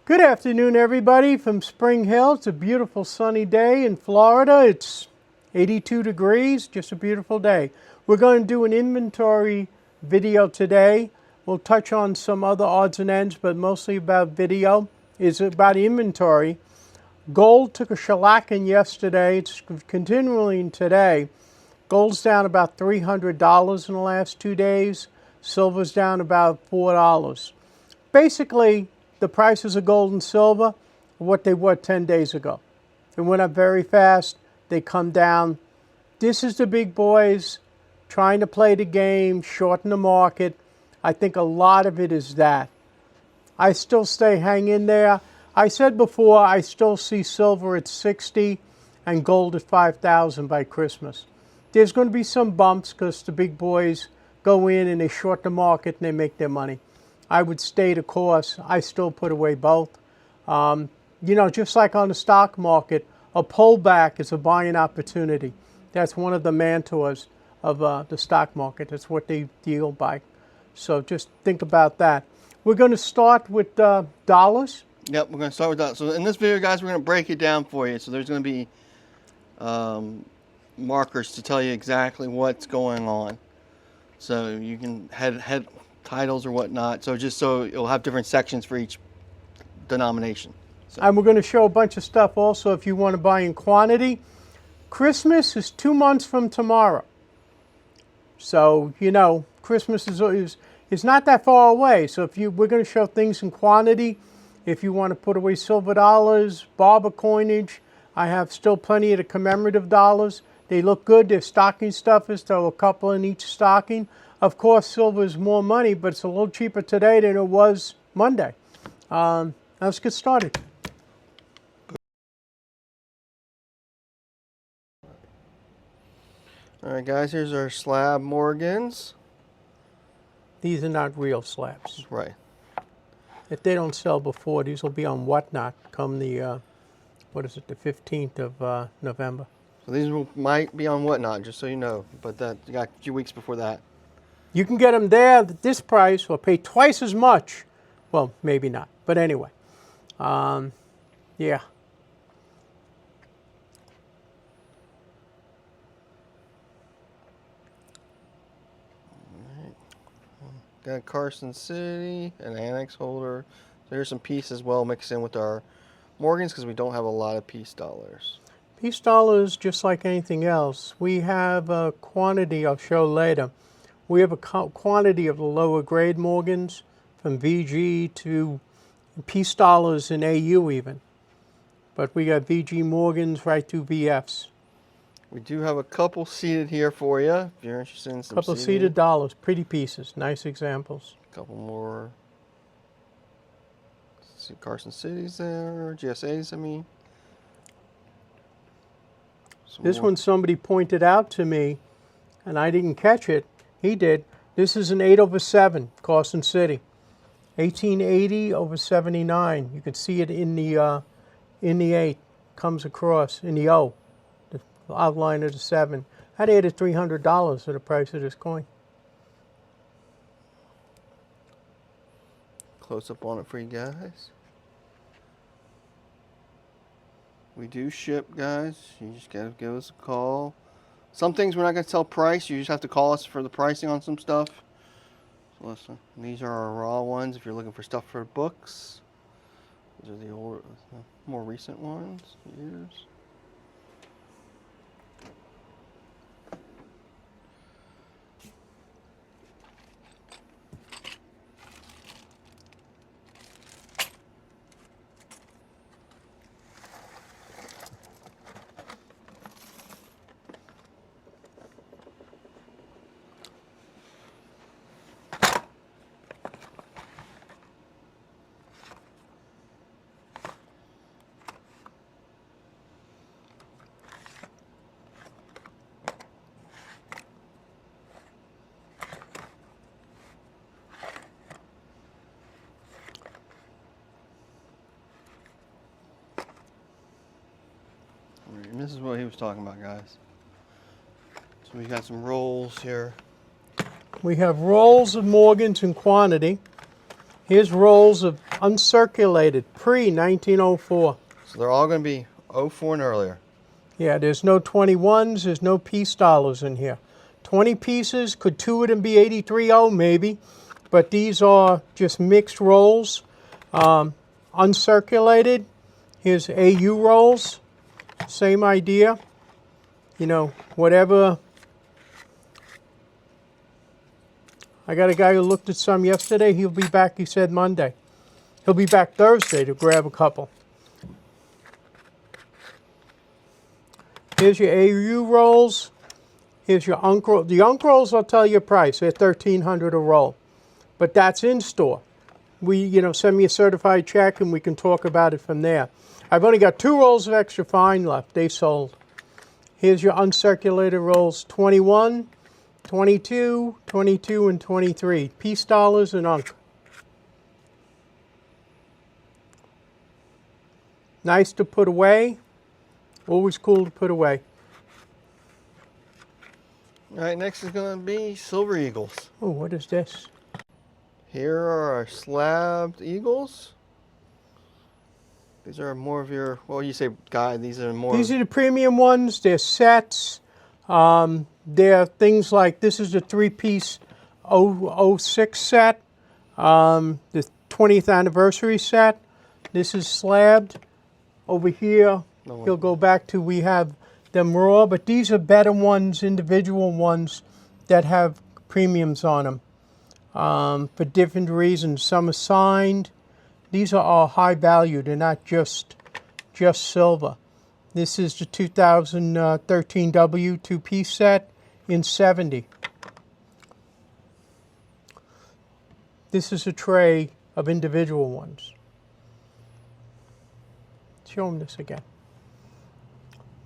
Good afternoon, everybody from Spring Hill. It's a beautiful sunny day in Florida. It's 82 degrees, just a beautiful day. We're going to do an inventory video today. We'll touch on some other odds and ends, but mostly about video. It's about inventory. Gold took a shellacking yesterday. It's continuing today. Gold's down about $300 in the last 2 days. Silver's down about $4. Basically, the prices of gold and silver are what they were 10 days ago. They went up very fast. They come down. This is the big boys trying to play the game, shorten the market. I think a lot of it is that. I still hang in there. I said before, I still see silver at 60 and gold at 5,000 by Christmas. There's going to be some bumps because the big boys go in and they short the market and they make their money. I would stay the course. I still put away both. You know, just like on the stock market, a pullback is a buying opportunity. That's one of the mantras of the stock market. That's what they deal by. So just think about that. We're going to start with dollars. Yep, we're going to start with that. So in this video, guys, we're going to break it down for you. So there's going to be markers to tell you exactly what's going on. So you can head titles or whatnot. So just so you'll have different sections for each denomination. So. And we're going to show a bunch of stuff also if you want to buy in quantity. Christmas is 2 months from tomorrow. So, you know, Christmas is not that far away. So we're going to show things in quantity. If you want to put away silver dollars, Barber coinage, I have still plenty of the commemorative dollars. They look good. They're stocking stuffers, so a couple in each stocking. Of course, silver is more money, but it's a little cheaper today than it was Monday. Let's get started. All right, guys, here's our slab Morgans. These are not real slabs. Right. If they don't sell before, these will be on Whatnot come the, what is it, the 15th of November. So these might be on Whatnot, just so you know, but you got a few weeks before that. You can get them there at this price or pay twice as much. Well, maybe not, but anyway. Yeah. Got Carson City, an annex holder. So here's some piece as well mixed in with our Morgans because we don't have a lot of piece dollars. Piece dollars, just like anything else, we have a quantity I'll show later. We have a quantity of the lower grade Morgans from VG to piece dollars in AU even. But we got VG Morgans right through VFs. We do have a couple seated here for you if you're interested in some couple seated dollars, pretty pieces, nice examples. A couple more. Let's see, Carson City's there, GSA's, I mean. This one somebody pointed out to me, and I didn't catch it. He did. This is an 8/7, Carson City. 1880/79. You can see it in the 8. Comes across in the O. The outline of the 7. I'd added $300 to the price of this coin. Close up on it for you guys. We do ship, guys. You just gotta give us a call. Some things we're not gonna tell price. You just have to call us for the pricing on some stuff. So listen, these are our raw ones. If you're looking for stuff for books, these are the older, more recent ones. Years. And this is what he was talking about, guys. So we got some rolls here. We have rolls of Morgans in quantity. Here's rolls of uncirculated, pre-1904. So they're all going to be '04 and earlier. Yeah, there's no 21s, there's no piece dollars in here. 20 pieces, could two of them be 83.0 maybe, but these are just mixed rolls, uncirculated. Here's AU rolls, same idea. You know, whatever. I got a guy who looked at some yesterday. He'll be back, he said, Monday. He'll be back Thursday to grab a couple. Here's your AU rolls. Here's your Unk roll. The Unk rolls, I'll tell you a price. They're $1,300 a roll. But that's in store. Send me a certified check and we can talk about it from there. I've only got 2 rolls of extra fine left. They sold. Here's your uncirculated rolls, 21, 22, 22, and 23. Piece dollars and Unk. Nice to put away. Always cool to put away. All right, next is going to be Silver Eagles. Oh, what is this? Here are our slabbed Eagles. These are more of your, well, you say guy, these are more. These are the premium ones. They're sets. They're things like, this is the 3-piece 06 set, the 20th anniversary set. This is slabbed. Over here, he'll go back to, we have them raw, but these are better ones, individual ones that have premiums on them for different reasons. Some are signed. These are all high value. They're not just silver. This is the 2013 W 2-piece set in 70. This is a tray of individual ones. Show them this again.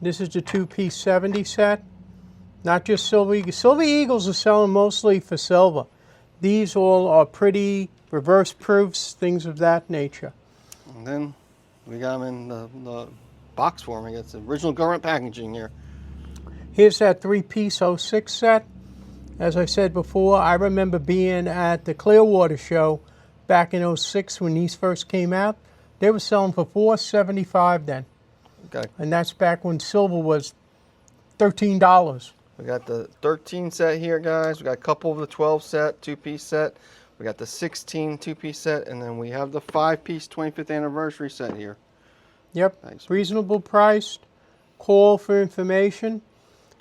This is the 2-piece 70 set. Not just Silver Eagles. Silver Eagles are selling mostly for silver. These all are pretty reverse proofs, things of that nature. And then we got them in the box form. It's the original government packaging here. Here's that 3-piece 06 set. As I said before, I remember being at the Clearwater show back in 06 when these first came out. They were selling for $4.75 then. Okay. And that's back when silver was $13. We got the 13 set here, guys. We got a couple of the 12 set, 2-piece set. We got the 16 2-piece set, and then we have the 5-piece 25th anniversary set here. Yep. Thanks. Reasonable priced. Call for information.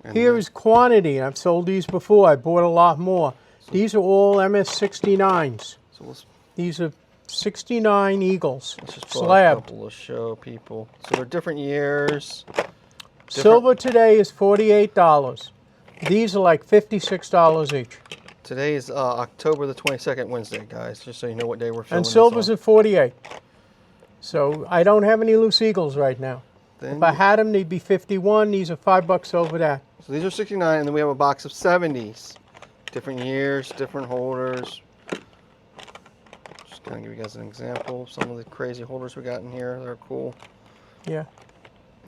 And Here is quantity. I've sold these before. I bought a lot more. These are all MS69s. So These are 69 Eagles. let's just pull slabbed. a couple to show people. So they're different years. Silver today is $48. These are like $56 each. Today is October the 22nd, Wednesday, guys, just so you know what day we're filming. And silver's at 48. So I don't have any loose Eagles right now. Then, If I had them, they'd be 51. These are $5 over that. so these are 69, and then we have a box of 70s. Different years, different holders. Just going to give you guys an example of some of the crazy holders we got in here. They're cool. Yeah.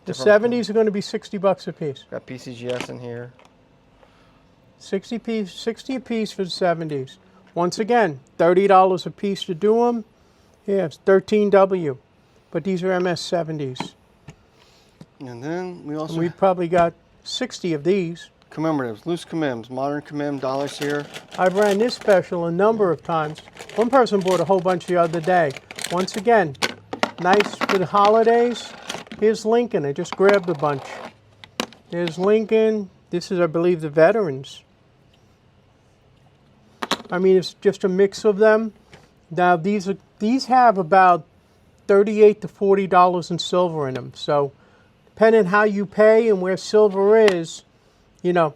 The Different- 70s are going to be $60 a piece. Got PCGS in here. 60 a piece for the 70s. Once again, $30 a piece to do them. Yeah, it's 13W. But these are MS70s. And then we also We've probably got 60 of these. commemoratives, loose commems, modern commem dollars here. I've ran this special a number of times. One person bought a whole bunch the other day. Once again, nice for the holidays. Here's Lincoln. I just grabbed a bunch. There's Lincoln. This is, I believe, the veterans. I mean, it's just a mix of them. Now, these have about $38 to $40 in silver in them. So, depending how you pay and where silver is, you know,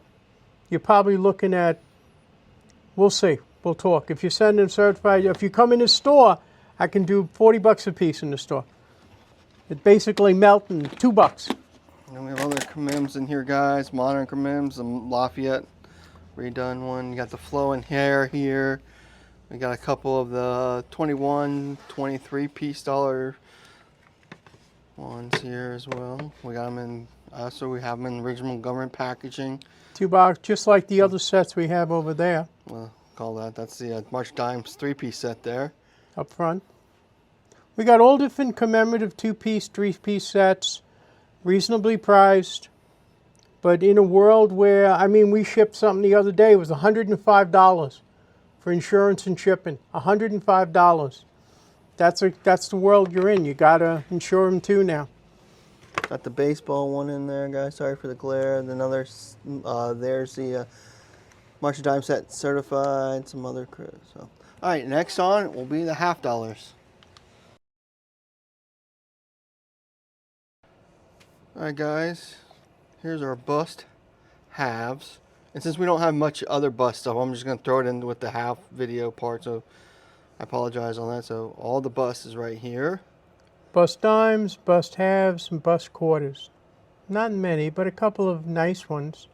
you're probably looking at, we'll see. We'll talk. If you're sending certified, if you come in the store, I can do $40 a piece in the store. It basically melting $2. And then we have other commems in here, guys. Modern commems, the Lafayette redone one. You got the flowing hair here. We got a couple of the 21, 23 piece dollar ones here as well. We got them in, also we have them in original government packaging. $2, just like the other sets we have over there Call that, that's the March Dimes 3-piece set there. up front. We got all different commemorative 2-piece, 3-piece sets, reasonably priced. But in a world where, I mean, we shipped something the other day, it was $105 for insurance and shipping. $105. That's the world you're in. You gotta insure them too now. Got the baseball one in there, guys. Sorry for the glare. And another, there's the March Dime set certified. Some other crews. So, all right, next on will be the $50. All right, guys. Here's our bust halves. And since we don't have much other bust stuff, I'm just gonna throw it in with the half video part. So I apologize on that. So all the bust is right here. Bust dimes, bust halves, and bust quarters. Not many, but a couple of nice ones.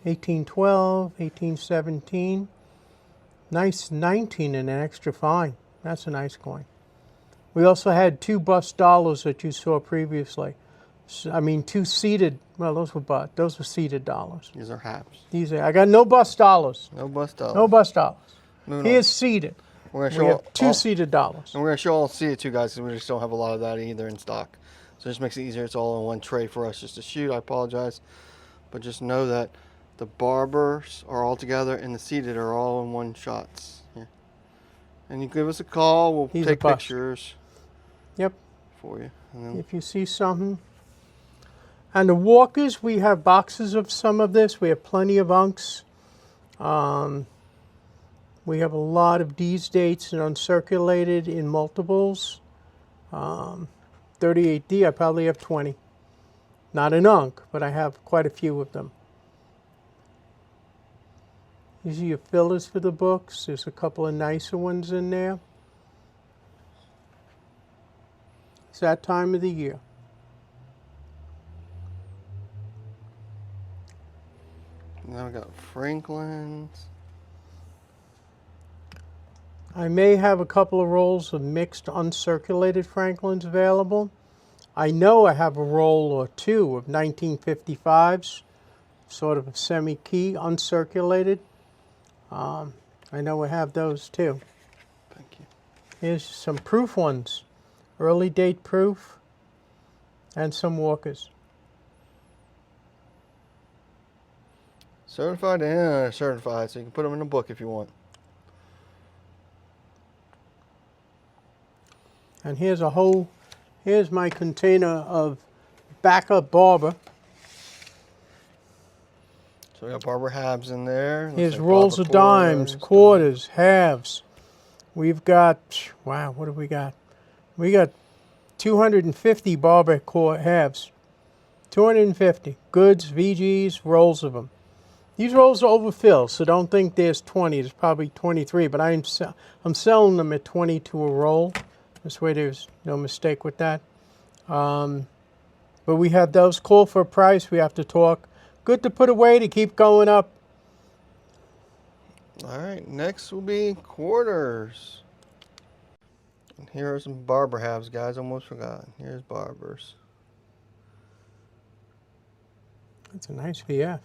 1812, 1817. Nice 19 and an extra fine. That's a nice coin. We also had 2 bust dollars that you saw previously. I mean, 2 seated. Well, those were seated dollars. These are halves. I got no bust dollars. No bust dollars. No bust dollars. Moving Here's seated. We're gonna We show have 2 seated dollars. And we're going to show all seated too, guys, because we just don't have a lot of that either in stock. So it just makes it easier. It's all in one tray for us just to shoot. I apologize. But just know that the Barbers are all together and the seated are all in one shots. Here. And you give us a call. We'll take pictures. Yep. For you. And then if you see something. And the walkers, we have boxes of some of this. We have plenty of unks. We have a lot of these dates and uncirculated in multiples. 38D, I probably have 20. Not an unk, but I have quite a few of them. These are your fillers for the books. There's a couple of nicer ones in there. It's that time of the year. Now we got Franklin's. I may have a couple of rolls of mixed uncirculated Franklins available. I know I have a roll or 2 of 1955s, sort of a semi-key, uncirculated. I know I have those too. Thank you. Here's some proof ones, early date proof, and some walkers. Certified and certified, so you can put them in a book if you want. And here's my container of backup Barber. So we got Barber halves in there. Here's rolls of dimes, quarters, halves. We've got, wow, what have we got? We got 250 Barber halves. 250. Goods, VGs, rolls of them. These rolls are overfilled, so don't think there's 20. There's probably 23, but I'm selling them at 20 to a roll. This way there's no mistake with that. But we have those. Call for a price. We have to talk. Good to put away to keep going up. All right, next will be quarters. And here are some Barber halves, guys. Almost forgot. Here's Barbers. That's a nice VF.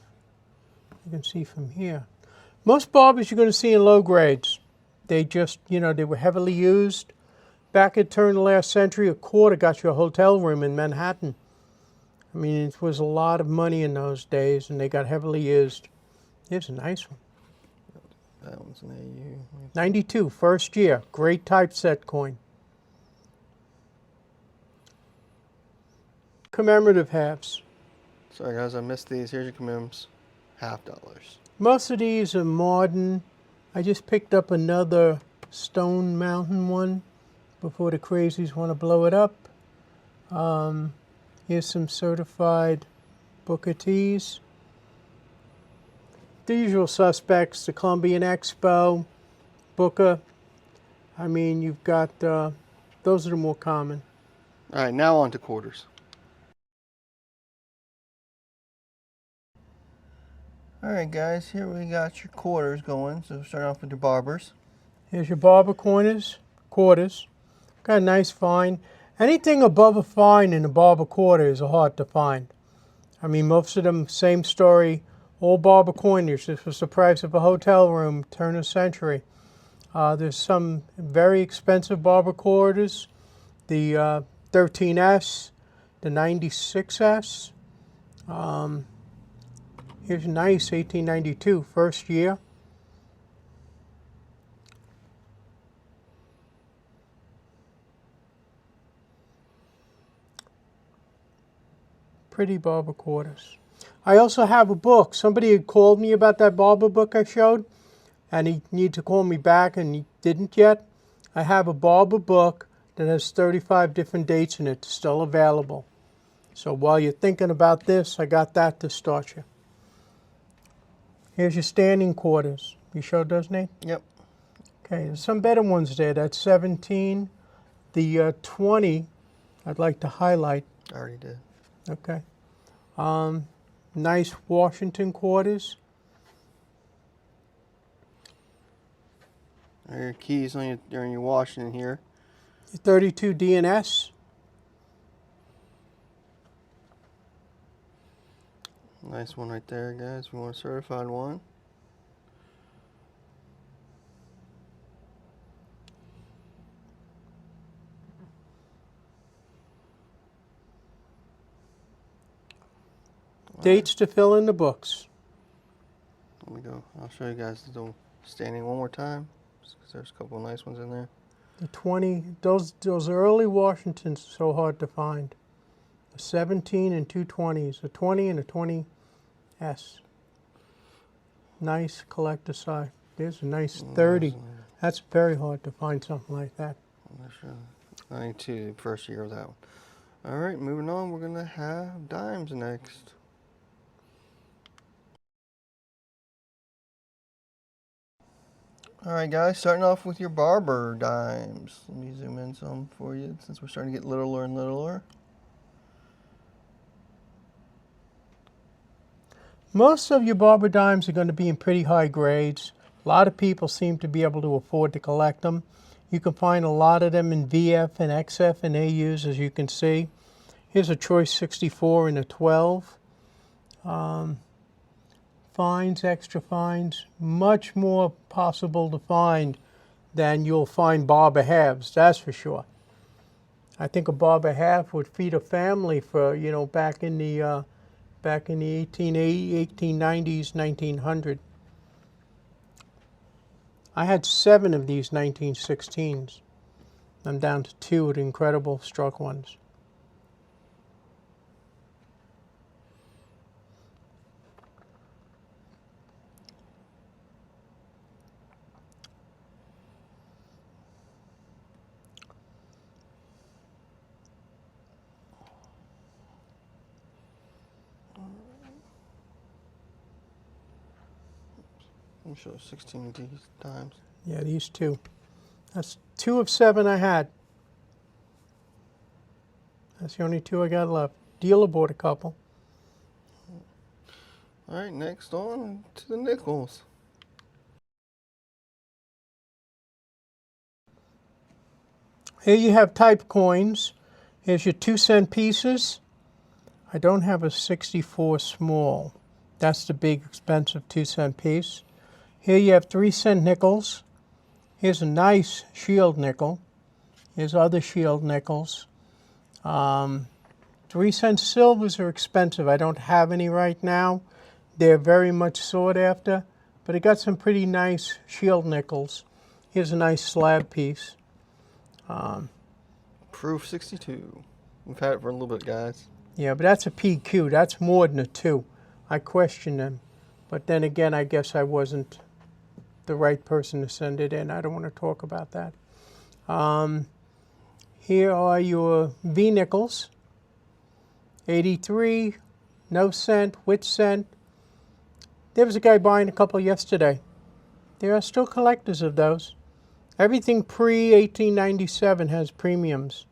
You can see from here. Most Barbers you're going to see in low grades. They just, you know, they were heavily used. Back at turn of the last century, a quarter got you a hotel room in Manhattan. I mean, it was a lot of money in those days, and they got heavily used. Here's a nice one. That one's an AU. 92, first year. Great typeset coin. Commemorative halves. Sorry, guys, I missed these. Here's your commems. $50. Most of these are modern. I just picked up another Stone Mountain one before the crazies want to blow it up. Here's some certified Booker T's. The usual suspects, the Columbian Expo, Booker. I mean, you've got, those are the more common. All right, now on to quarters. All right, guys, here we got your quarters going. So start off with your Barbers. Here's your Barber quarters. Got a nice fine. Anything above a fine in a Barber quarter is hard to find. I mean, most of them, same story, all Barber coinage. This was the price of a hotel room, turn of century. There's some very expensive Barber quarters. the 13S, the 96S. Here's a nice 1892, first year. Pretty Barber quarters. I also have a book. Somebody had called me about that Barber book I showed, and he needed to call me back, and he didn't yet. I have a Barber book that has 35 different dates in it, still available. So while you're thinking about this, I got that to start you. Here's your standing quarters. You showed those, Nate? Yep. Okay, there's some better ones there. That's 17. The 20, I'd like to highlight. I already did. Okay. Nice Washington quarters. There are your keys on your Washington here. 32 DNS. Nice one right there, guys. We want a certified one. Dates to fill in the books. Let me go. I'll show you guys the standing one more time, because there's a couple of nice ones in there. The 20, those early Washingtons are so hard to find. The 17 and two 20s, a 20 and a 20S. Nice collector side. There's a nice 30. That's very hard to find something like that. I'm not sure. 92, first year of that one. All right, moving on. We're going to have dimes next. All right, guys, starting off with your Barber dimes. Let me zoom in some for you since we're starting to get littler and littler. Most of your Barber dimes are going to be in pretty high grades. A lot of people seem to be able to afford to collect them. You can find a lot of them in VF and XF and AUs, as you can see. Here's a Choice 64 and a 12. Fines, extra fines, much more possible to find than you'll find Barber halves, that's for sure. I think a Barber half would feed a family for, you know, back in the 1890s, 1900. I had 7 of these 1916s. I'm down to 2 of the incredible struck ones. Let me show 16 of these dimes. Yeah, these 2. That's 2 of 7 I had. That's the only 2 I got left. Dealer bought a couple. All right, next on to the nickels. Here you have type coins. Here's your 2-cent pieces. I don't have a 64 small. That's the big expensive 2-cent piece. Here you have 3-cent nickels. Here's a nice shield nickel. Here's other shield nickels. 3-cent silvers are expensive. I don't have any right now. They're very much sought after, but I got some pretty nice shield nickels. Here's a nice slab piece. Proof 62. We've had it for a little bit, guys. Yeah, but that's a PQ. That's more than a 2. I question them. But then again, I guess I wasn't the right person to send it in. I don't want to talk about that. Here are your V nickels. 83, no cent, with cent. There was a guy buying a couple yesterday. There are still collectors of those. Everything pre-1897 has premiums.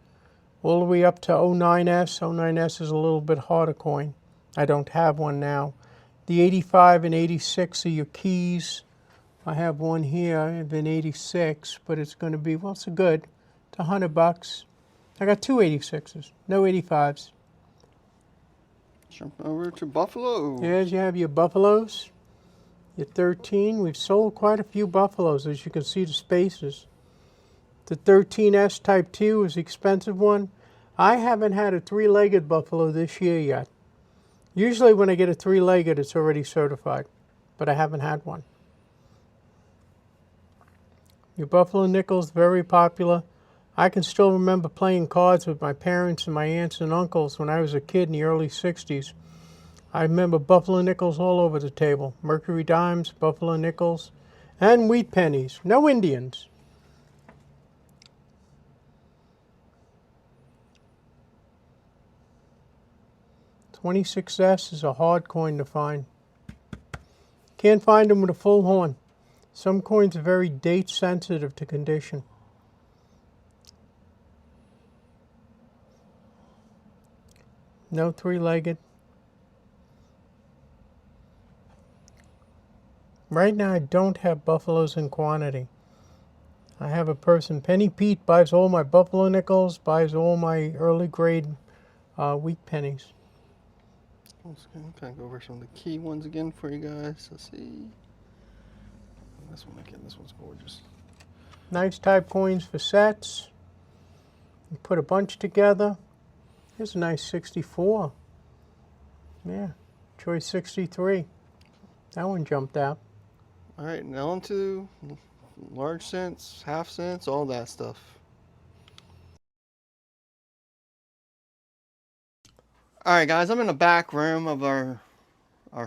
All the way up to 09S. 09S is a little bit harder coin. I don't have one now. The 85 and 86 are your keys. I have one here of an 86, but it's going to be, well, it's good. It's $100. I got 2 86s, no 85s. Jump over to Buffalo. There's you have your Buffaloes. Your 13. We've sold quite a few Buffaloes, as you can see the spaces. The 13S Type 2 is the expensive one. I haven't had a three-legged buffalo this year yet. Usually when I get a three-legged, it's already certified, but I haven't had one. Your buffalo nickel's very popular. I can still remember playing cards with my parents and my aunts and uncles when I was a kid in the early 60s. I remember buffalo nickels all over the table. Mercury dimes, buffalo nickels, and wheat pennies. No Indians. $26S is a hard coin to find. Can't find them with a full horn. Some coins are very date sensitive to condition. No three-legged. Right now I don't have buffaloes in quantity. I have a person, Penny Pete, buys all my buffalo nickels, buys all my early grade wheat pennies. Let's kind of go over some of the key ones again for you guys. Let's see. This one again, this one's gorgeous. Nice type coins for sets. You put a bunch together. Here's a nice 64. Yeah, choice 63. That one jumped out. All right, now on to large cents, half cents, all that stuff. All right, guys, I'm in the back room of our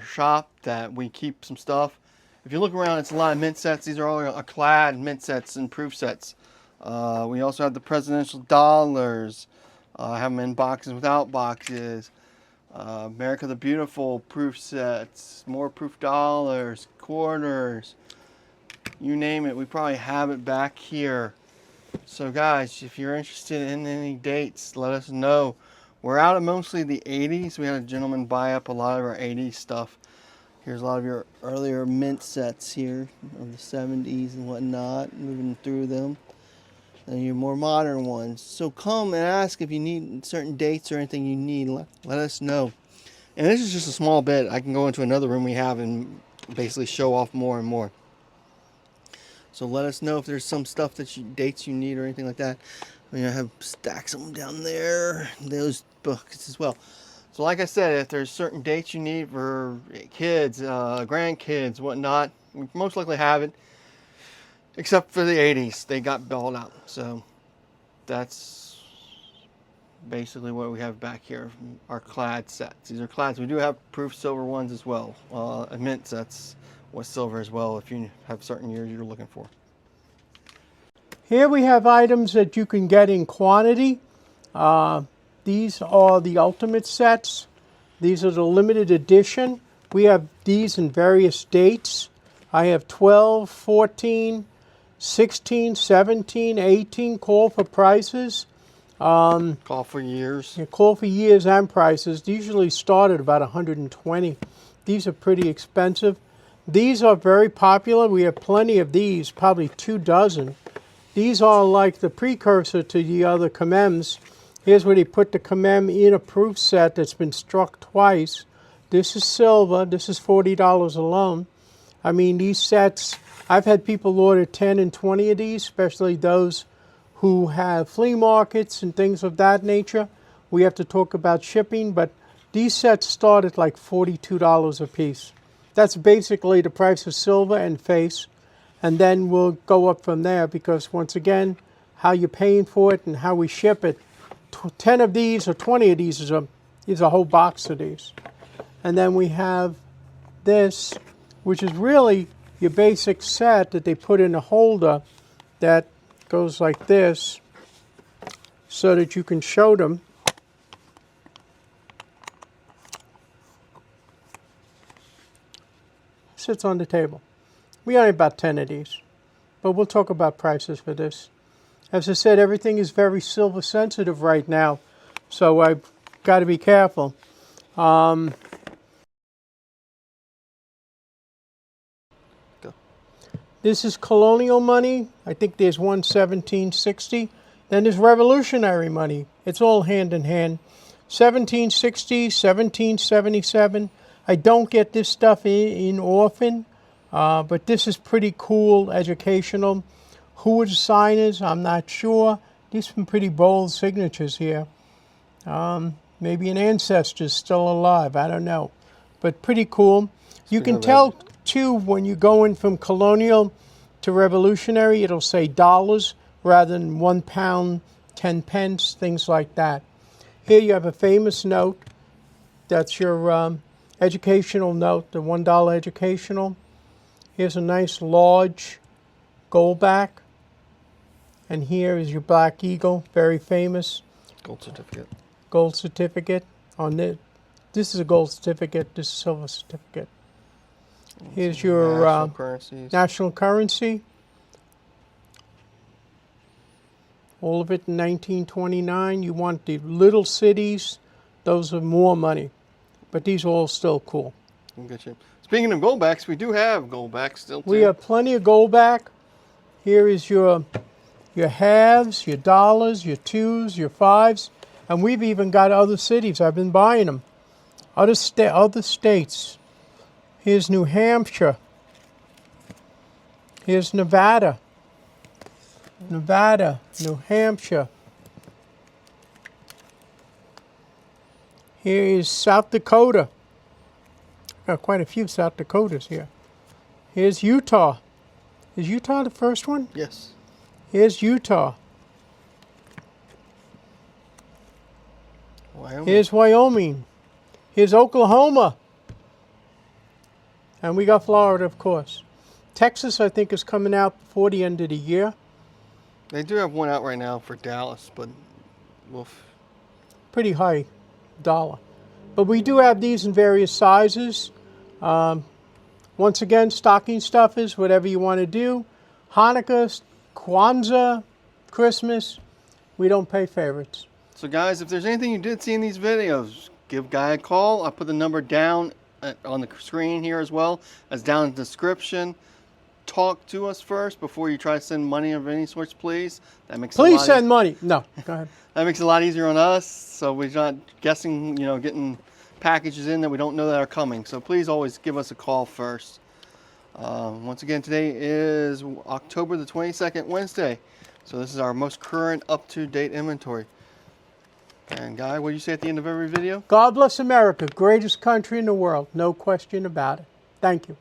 shop that we keep some stuff. If you look around, it's a lot of mint sets. These are all clad mint sets and proof sets. We also have the presidential dollars. I have them in boxes without boxes. America the Beautiful proof sets, more proof dollars, quarters, you name it. We probably have it back here. So guys, if you're interested in any dates, let us know. We're out of mostly the 80s. We had a gentleman buy up a lot of our 80s stuff. Here's a lot of your earlier mint sets here of the 70s and whatnot, moving through them. And your more modern ones. So come and ask if you need certain dates or anything you need. Let us know. And this is just a small bit. I can go into another room we have and basically show off more and more. So let us know if there's some stuff that dates you need or anything like that. I mean, I have stacks of them down there. Those books as well. So like I said, if there's certain dates you need for kids, grandkids, whatnot, we most likely have it. Except for the 80s, they got balled out. So that's basically what we have back here, our clad sets. These are clads. We do have proof silver ones as well. Mint sets with silver as well if you have certain years you're looking for. Here we have items that you can get in quantity. These are the ultimate sets. These are the limited edition. We have these in various dates. I have 12, 14, 16, 17, 18, call for prices. Call for years. Yeah, call for years and prices. They usually start at about 120. These are pretty expensive. These are very popular. We have plenty of these, probably 2 dozen. These are like the precursor to the other commems. Here's where they put the commem in a proof set that's been struck twice. This is silver. This is $40 alone. I mean, these sets, I've had people order 10 and 20 of these, especially those who have flea markets and things of that nature. We have to talk about shipping, but these sets start at like $42 a piece. That's basically the price of silver and face, and then we'll go up from there because, once again, how you're paying for it and how we ship it. 10 of these or 20 of these is a whole box of these. And then we have this, which is really your basic set that they put in a holder that goes like this so that you can show them. Sits on the table. We only have about 10 of these, but we'll talk about prices for this. As I said, everything is very silver sensitive right now, so I've got to be careful. This is colonial money. I think there's one 1760. Then there's revolutionary money. It's all hand in hand. 1760, 1777. I don't get this stuff in often, but this is pretty cool, educational. Who the sign is, I'm not sure. These some pretty bold signatures here. Maybe an ancestor's still alive, I don't know. But pretty cool. You can tell, too, when you go in from colonial to revolutionary, it'll say dollars rather than 1 pound, 10 pence, things like that. Here you have a famous note. That's your educational note, the $1 educational. Here's a nice large goldback. And here is your Black Eagle, very famous. Gold certificate. Gold certificate. On this. This is a gold certificate. This is a silver certificate. Here's your national currency. All of it in 1929. You want the little cities. Those are more money. But these are all still cool. Speaking of goldbacks, we do have goldbacks still too. We have plenty of goldback. Here is your halves, your dollars, your twos, your fives. And we've even got other cities. I've been buying them. Other states. Here's New Hampshire. Here's Nevada. Nevada, New Hampshire. Here is South Dakota. Got quite a few South Dakotas here. Here's Utah. Is Utah the first one? Yes. Here's Utah. Wyoming. Here's Wyoming. Here's Oklahoma. And we got Florida, of course. Texas, I think, is coming out before the end of the year. They do have one out right now for Dallas, but pretty high dollar. But we do have these in various sizes. Once again, stocking stuffers, whatever you want to do. Hanukkah, Kwanzaa, Christmas, we don't pay favorites. So guys, if there's anything you did see in these videos, give Guy a call. I'll put the number down on the screen here as well as down in the description. Talk to us first before you try to send money of any sorts, please. That makes please send money. No, go ahead. That makes it a lot easier on us, so we're not guessing, getting packages in that we don't know that are coming. So please always give us a call first. Once again, today is October the 22nd, Wednesday. So this is our most current, up-to-date inventory. And Guy, what do you say at the end of every video? God bless America, greatest country in the world. No question about it. Thank you.